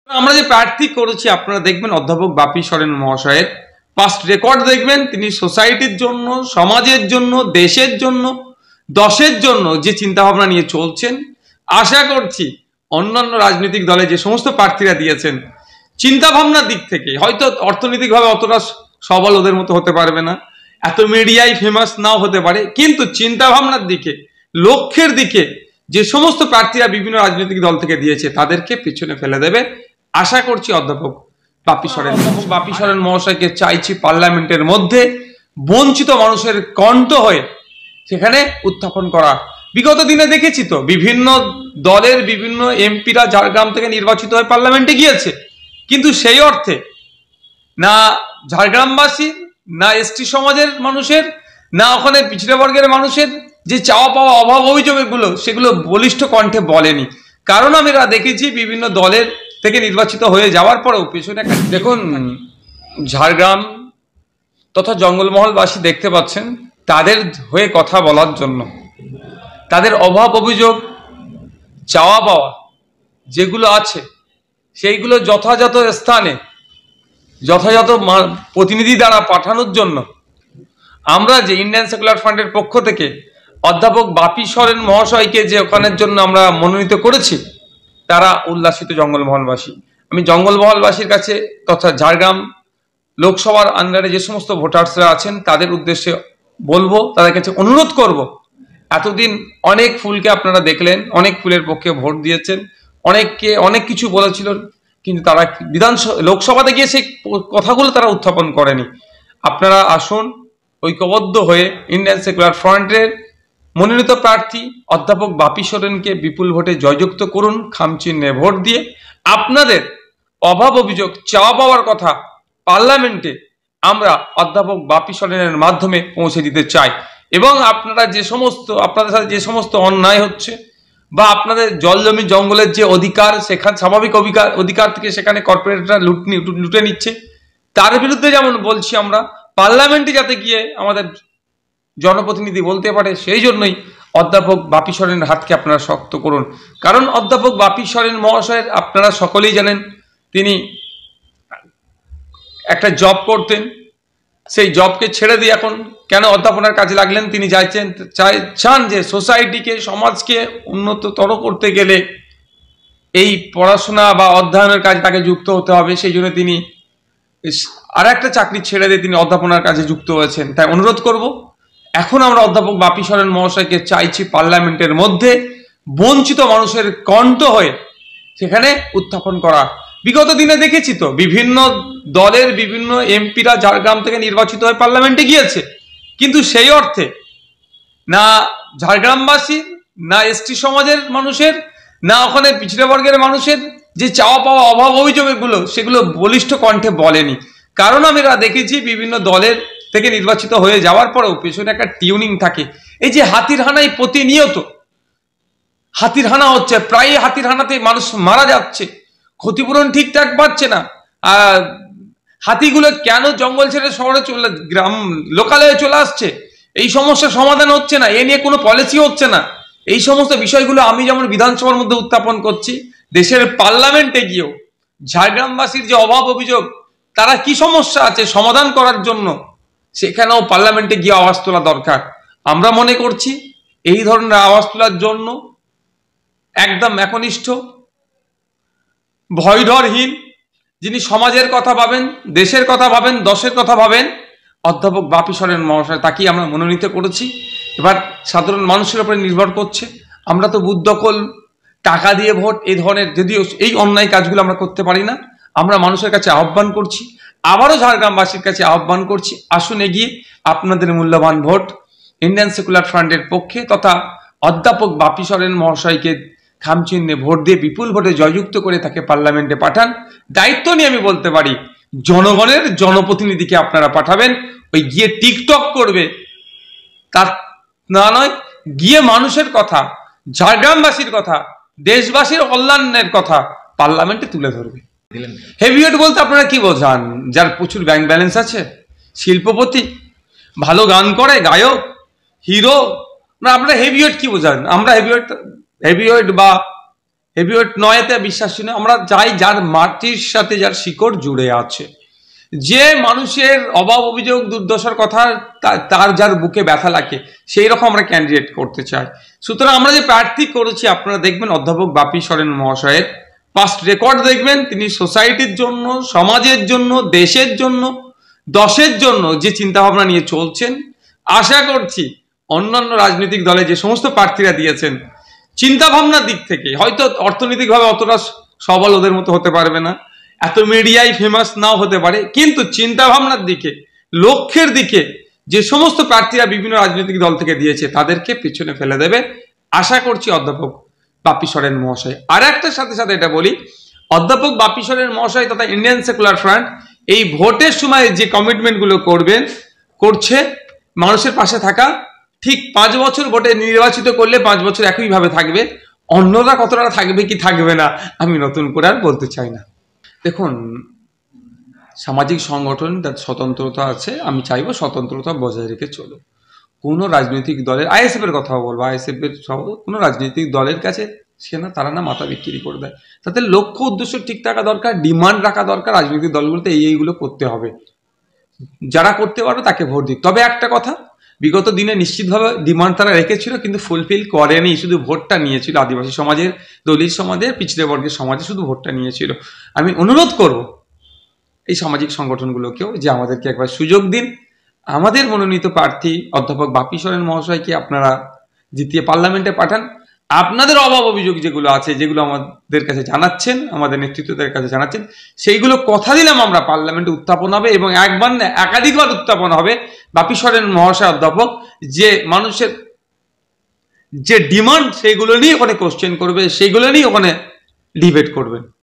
আমরা যে প্রার্থী করেছি আপনারা দেখবেন অধ্যাপক বাপি সরেন মহাশয়ের পাস্ট রেকর্ড দেখবেন, তিনি সোসাইটির জন্য, সমাজের জন্য, দেশের জন্য, দশের জন্য যে চিন্তা ভাবনা নিয়ে চলছেন। আশা করছি অন্যান্য রাজনৈতিক দলে যে সমস্ত প্রার্থীরা দিয়েছেন চিন্তা ভাবনার দিক থেকে হয়তো অর্থনৈতিকভাবে অতটা সবল ওদের মতো হতে পারবে না, এত মিডিয়ায় ফেমাস নাও হতে পারে, কিন্তু চিন্তা ভাবনার দিকে, লক্ষ্যের দিকে যে সমস্ত প্রার্থীরা বিভিন্ন রাজনৈতিক দল থেকে দিয়েছে তাদেরকে পিছনে ফেলে দেবে। আশা করছি অধ্যাপক বাপি সরেন মহাশয়কে চাইছি পার্লামেন্টের মধ্যে বঞ্চিত মানুষের কণ্ঠ হয়ে সেখানে উত্থাপন করা। বিগত দিনে দেখেছি তো বিভিন্ন দলের বিভিন্ন এমপিরা ঝাড়গ্রাম থেকে নির্বাচিত হয়ে পার্লামেন্টে গিয়েছে, কিন্তু সেই অর্থে না ঝাড়গ্রামবাসীর, না এসটি সমাজের মানুষের, না ওখানে পিছড়ে বর্গের মানুষের যে চাওয়া পাওয়া অভাব অভিযোগ সেগুলো বলিষ্ঠ কণ্ঠে বলেনি। কারণ আমরা দেখেছি বিভিন্ন দলের থেকে নির্বাচিত হয়ে যাওয়ার পরেও পেছনে দেখুন, ঝাড়গ্রাম তথা জঙ্গলমহলবাসী দেখতে পাচ্ছেন তাদের হয়ে কথা বলার জন্য তাদের অভাব অভিযোগ চাওয়া পাওয়া যেগুলো আছে সেইগুলো যথাযথ স্থানে যথাযথ প্রতিনিধি দ্বারা পাঠানোর জন্য আমরা যে ইন্ডিয়ান সেকুলার ফ্রন্টের পক্ষ থেকে অধ্যাপক বাপি সরেন মহাশয়কে যে ওখানের জন্য আমরা মনোনীত করেছি তারা উল্লাসিত জঙ্গলমহলবাসী। আমি জঙ্গলমহলবাসীর কাছে তথা ঝাড়গ্রাম লোকসভার আন্ডারে যে সমস্ত ভোটার্সরা আছেন তাদের উদ্দেশ্যে বলবো, তাদের কাছে অনুরোধ করব, এতদিন অনেক ফুলকে আপনারা দেখলেন, অনেক ফুলের পক্ষে ভোট দিয়েছেন, অনেককে অনেক কিছু বলেছিল, কিন্তু তারা লোকসভাতে গিয়ে সেই কথাগুলো তারা উত্থাপন করেনি। আপনারা আসুন ঐক্যবদ্ধ হয়ে ইন্ডিয়ান সেকুলার ফ্রন্টের মনোনীত প্রার্থী অধ্যাপক বাপি সরেনকে বিপুল ভোটে জয়যুক্ত করুন, খামচিহ্নে ভোট দিয়ে আপনাদের অভাব অভিযোগ চাওয়া পাওয়ার কথা পার্লামেন্টে আমরা অধ্যাপক বাপি সরেনের মাধ্যমে পৌঁছে দিতে চাই। এবং আপনাদের সাথে যে সমস্ত অন্যায় হচ্ছে বা আপনাদের জল জমি জঙ্গলের যে অধিকার, সেখানে স্বাভাবিক অধিকার থেকে সেখানে কর্পোরেটরা লুটে নিচ্ছে, তার বিরুদ্ধে যেমন বলছি আমরা পার্লামেন্টে যাতে গিয়ে আমাদের জনপ্রতিনিধি বলতে পারে, সেই জন্যই অধ্যাপক বাপি সরেনের হাতকে আপনারা শক্ত করুন। কারণ অধ্যাপক বাপি সরেন মহাশয়ের আপনারা সকলেই জানেন তিনি একটা জব করতেন, সেই জবকে ছেড়ে দিয়ে এখন কেন অধ্যাপনার কাজে লাগলেন, তিনি চান যে সোসাইটিকে, সমাজকে উন্নততর করতে গেলে এই পড়াশোনা বা অধ্যয়নের কাজে তাকে যুক্ত হতে হবে। সেই জন্য তিনি আর একটা চাকরি ছেড়ে দিয়ে তিনি অধ্যাপনার কাজে যুক্ত হয়েছেন। তাই অনুরোধ করব, এখন আমরা অধ্যাপক বাপি সরেন মহাশয়কে চাইছি পার্লামেন্টের মধ্যে বঞ্চিত মানুষের কণ্ঠ হয়ে সেখানে উত্থাপন করা। বিগত দিনে দেখেছি তো বিভিন্ন দলের বিভিন্ন এমপিরা ঝাড়গ্রাম থেকে নির্বাচিত হয়ে পার্লামেন্টে গিয়েছে, কিন্তু সেই অর্থে না ঝাড়গ্রামবাসীর, না এসটি সমাজের মানুষের, না ওখানে পিছড়ে বর্গের মানুষের যে চাওয়া পাওয়া অভাব অভিযোগ সেগুলো বলিষ্ঠ কণ্ঠে বলেনি। কারণ আমরা দেখেছি বিভিন্ন দলের থেকে নির্বাচিত হয়ে যাওয়ার পরেও পেছনে একটা টিউনিং থাকে। এই যে হাতির হানায় প্রতিনিয়ত হাতির হানা হচ্ছে, প্রায় হাতির হানাতে মানুষ মারা যাচ্ছে, ক্ষতিপূরণ ঠিকঠাক পাচ্ছে না, হাতিগুলো কেন জঙ্গল ছেড়ে শহরে গ্রাম লোকালয়ে চলে আসছে, এই সমস্যার সমাধান হচ্ছে না, এ নিয়ে কোনো পলিসি হচ্ছে না। এই সমস্ত বিষয়গুলো আমি যেমন বিধানসভার মধ্যে উত্থাপন করছি, দেশের পার্লামেন্টে গিয়েও ঝাড়গ্রামবাসীর যে অভাব অভিযোগ, তারা কি সমস্যা আছে সমাধান করার জন্য সেখানেও পার্লামেন্টে গিয়ে আওয়াজ তোলা দরকার। আমরা মনে করছি এই ধরনের আওয়াজ তোলার জন্য একদম একনিষ্ঠ, ভয়ডরহীন, যিনি সমাজের কথা ভাবেন, দেশের কথা ভাবেন, দশের কথা ভাবেন, অধ্যাপক বাপি সরেন মহাশয়, তাকেই আমরা মনোনীত করেছি। এবার সাধারণ মানুষের উপরে নির্ভর করছে। আমরা তো বুথ দখল, টাকা দিয়ে ভোট, এই ধরনের যদিও এই অন্যায় কাজগুলো আমরা করতে পারি না। আমরা মানুষের কাছে আহ্বান করছি, আবারও ঝাড়গ্রামবাসীর কাছে আহ্বান করছি, আসুন এগিয়ে আপনাদের মূল্যবান ভোট ইন্ডিয়ান সেকুলার ফ্রন্টের পক্ষে তথা অধ্যাপক বাপি সরেন মহাশয়কে খামচিহ্নে ভোট দিয়ে বিপুল ভোটে জয়যুক্ত করে তাকে পার্লামেন্টে পাঠান। দায়িত্ব নিয়ে আমি বলতে পারি জনগণের জনপ্রতিনিধিকে আপনারা পাঠাবেন, ওই গিয়ে টিকটক করবে তার না নয়, গিয়ে মানুষের কথা, ঝাড়গ্রামবাসীর কথা, দেশবাসীর কল্যাণের কথা পার্লামেন্টে তুলে ধরবে। হেভিওয়েট বলতে আপনারা কি বোঝান? যার প্রচুর ব্যাংক ব্যালেন্স আছে, শিল্পপতি, ভালো গান করে, গায়ক, হিরো, না আপনারা হেভিওয়েট কি বোঝান? আমরা হেভিওয়েট বা হেভিওয়েট নয়তে বিশ্বাসী নয়, আমরা চাই যার মাটির সাথে যার শিকড় জুড়ে আছে, যে মানুষের অভাব অভিযোগ দুর্দশার কথা তার যার বুকে ব্যথা লাগে, সেই রকম আমরা ক্যান্ডিডেট করতে চাই। সুতরাং আমরা যে প্রার্থী করেছি আপনারা দেখবেন অধ্যাপক বাপি সরেন মহাশয়ের পাস্ট রেকর্ড দেখবেন, তিনি সোসাইটির জন্য, সমাজের জন্য, দেশের জন্য, দশের জন্য যে চিন্তা ভাবনা নিয়ে চলছেন, আশা করছি অন্যান্য রাজনৈতিক দলে যে সমস্ত প্রার্থীরা দিয়েছেন চিন্তা ভাবনার দিক থেকে হয়তো অর্থনৈতিকভাবে অতটা সবল ওদের মতো হতে পারবে না, এত মিডিয়ায় ফেমাস নাও হতে পারে, কিন্তু চিন্তা ভাবনার দিকে, লক্ষ্যের দিকে যে সমস্ত প্রার্থীরা বিভিন্ন রাজনৈতিক দল থেকে দিয়েছে তাদেরকে পিছনে ফেলে দেবে আশা করছি অধ্যাপক বাপি সরেন মহাশয়। আর একটা সাথে সাথে এটা বলি, অধ্যাপক বাপি সরেন মহাশয় তথা ইন্ডিয়ান সেকুলার ফ্রন্ট এই ভোটের সময় যে কমিটমেন্টগুলো করছে মানুষের পাশে থাকা, ঠিক 5 বছর ভোটে নির্বাচিত করলে 5 বছর একইভাবে থাকবে, অন্যরা কতটা থাকবে কি থাকবে না আমি নতুন করে আর বলতে চাই না। দেখুন, সামাজিক সংগঠন তার স্বতন্ত্রতা আছে, আমি চাইবো স্বতন্ত্রতা বজায় রেখে চলো। কোনো রাজনৈতিক দলের, আইএসএফ এর কথা বলবো, আইএসএফ এর কোনো রাজনৈতিক দলের কাছে তারা না মাথা বিক্রি করে দেয়, তাদের লক্ষ্য উদ্দেশ্য ঠিক থাকা দরকার, ডিমান্ড রাখা দরকার, রাজনৈতিক দলগুলোতে এইগুলো করতে হবে, যারা করতে পারবে তাকে ভোট দিক। তবে একটা কথা, বিগত দিনে নিশ্চিতভাবে ডিমান্ড তারা রেখেছিল কিন্তু ফুলফিল করেনি, শুধু ভোটটা নিয়েছিল, আদিবাসী সমাজের, দলিত সমাজের, পিছড়ে বর্গের সমাজে শুধু ভোটটা নিয়েছিল। আমি অনুরোধ করব এই সামাজিক সংগঠনগুলোকেও যে আমাদেরকে একবার সুযোগ দিন, আমাদের মনোনীত প্রার্থী অধ্যাপক বাপি সরেন মহাশয়কে আপনারা জিতিয়ে পার্লামেন্টে পাঠান। আপনাদের অভাব অভিযোগ যেগুলো আছে, যেগুলো আমাদের কাছে জানাচ্ছেন, আমাদের নেতৃত্বদের কাছে জানাচ্ছেন, সেইগুলো কথা দিলাম আমরা পার্লামেন্টে উত্থাপন হবে, এবং একবার না একাধিকবার উত্থাপন হবে। বাপি সরেন মহাশয় অধ্যাপক যে মানুষের যে ডিমান্ড সেইগুলো নিয়ে ওখানে কোশ্চেন করবে, সেইগুলো নিয়ে ওখানে ডিবেট করবেন।